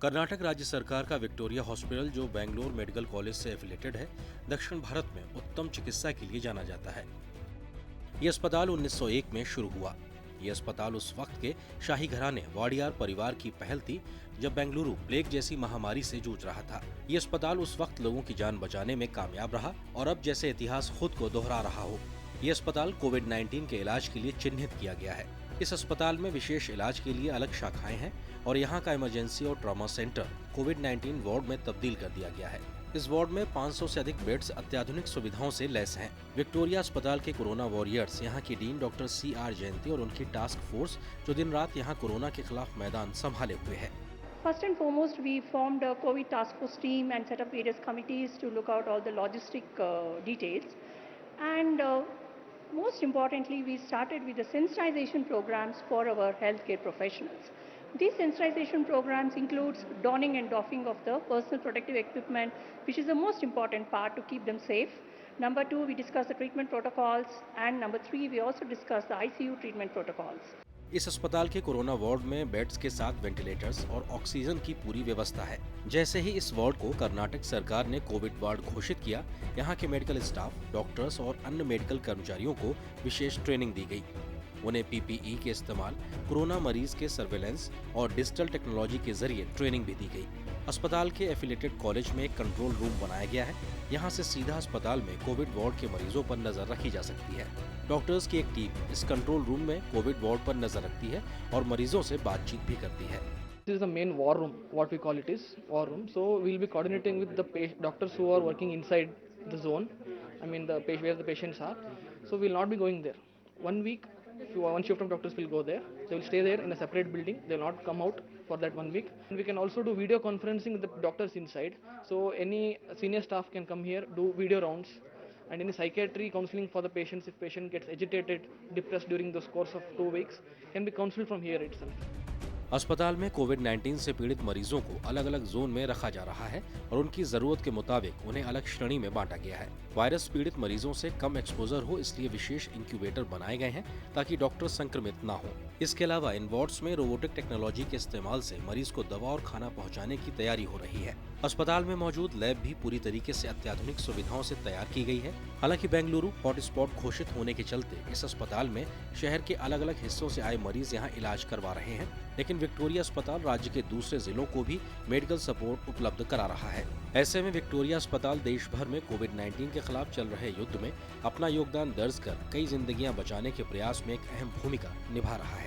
कर्नाटक राज्य सरकार का विक्टोरिया हॉस्पिटल, जो बेंगलोर मेडिकल कॉलेज से एफिलेटेड है, दक्षिण भारत में उत्तम चिकित्सा के लिए जाना जाता है। ये अस्पताल 1901 में शुरू हुआ। ये अस्पताल उस वक्त के शाही घराने वाडियार परिवार की पहल थी, जब बेंगलुरु प्लेग जैसी महामारी से जूझ रहा था। ये अस्पताल उस वक्त लोगों की जान बचाने में कामयाब रहा और अब जैसे इतिहास खुद को दोहरा रहा हो। ये अस्पताल कोविड-19 के इलाज के लिए चिन्हित किया गया है। इस अस्पताल में विशेष इलाज के लिए अलग शाखाएं हैं और यहाँ का इमरजेंसी और ट्रॉमा सेंटर कोविड-19 वार्ड में तब्दील कर दिया गया है। इस वार्ड में 500 से अधिक बेड्स अत्याधुनिक सुविधाओं से लैस हैं। विक्टोरिया अस्पताल के कोरोना वॉरियर्स, यहाँ की डीन डॉक्टर CR जयंती और उनकी टास्क फोर्स, जो दिन रात यहाँ कोरोना के खिलाफ मैदान संभाले हुए है। First and foremost, we formed a COVID task force team and set up various committees to look out all the logistic details. And most importantly, we started with the sensitization programs for our healthcare professionals. These sensitization programs includes donning and doffing of the personal protective equipment, which is the most important part to keep them safe. Number 2, we discuss the treatment protocols, and number 3, we also discuss the ICU treatment protocols. इस अस्पताल के corona ward में beds के साथ ventilators और oxygen की पूरी व्यवस्था है। जैसे ही इस वार्ड को कर्नाटक सरकार ने कोविड वार्ड घोषित किया, यहाँ के मेडिकल स्टाफ, डॉक्टर्स और अन्य मेडिकल कर्मचारियों को विशेष ट्रेनिंग दी गई। उन्हें PPE के इस्तेमाल, कोरोना मरीज के सर्वेलेंस और डिजिटल टेक्नोलॉजी के जरिए ट्रेनिंग भी दी गई। अस्पताल के एफिलेटेड कॉलेज में एक कंट्रोल रूम बनाया गया है। यहाँ से सीधा अस्पताल में कोविड वार्ड के मरीजों पर नजर रखी जा सकती है। डॉक्टर्स की एक टीम इस कंट्रोल रूम में कोविड वार्ड पर नजर रखती है और मरीजों से बातचीत भी करती है। This is the main war room, what we call it is war room. So we'll be coordinating with the doctors who are working inside the zone. I mean where the patients are. So we'll not be going there. 1 week, one shift of doctors will go there. They will stay there in a separate building. They will not come out for that 1 week. And we can also do video conferencing with the doctors inside. So any senior staff can come here, do video rounds. And any psychiatry counseling for the patients, if patient gets agitated, depressed during the course of 2 weeks, can be counseled from here itself. अस्पताल में कोविड-19 से पीड़ित मरीजों को अलग अलग zone में रखा जा रहा है और उनकी जरूरत के मुताबिक उन्हें अलग श्रेणी में बांटा गया है। वायरस पीड़ित मरीजों से कम एक्सपोजर हो, इसलिए विशेष इंक्यूबेटर बनाए गए हैं ताकि डॉक्टर संक्रमित ना हो। इसके अलावा इन वार्ड्स में रोबोटिक टेक्नोलॉजी के इस्तेमाल से मरीज को दवा और खाना पहुंचाने की तैयारी हो रही है। अस्पताल में मौजूद लैब भी पूरी तरीके से अत्याधुनिक सुविधाओं से तैयार की गई है। हालांकि बेंगलुरु हॉटस्पॉट घोषित होने के चलते इस अस्पताल में शहर के अलग अलग हिस्सों से आए मरीज यहाँ इलाज करवा रहे हैं, लेकिन विक्टोरिया अस्पताल राज्य के दूसरे जिलों को भी मेडिकल सपोर्ट उपलब्ध करा रहा है। ऐसे में विक्टोरिया अस्पताल देश भर में कोविड-19 के खिलाफ चल रहे युद्ध में अपना योगदान दर्ज कर कई जिंदगियां बचाने के प्रयास में एक अहम भूमिका निभा रहा है।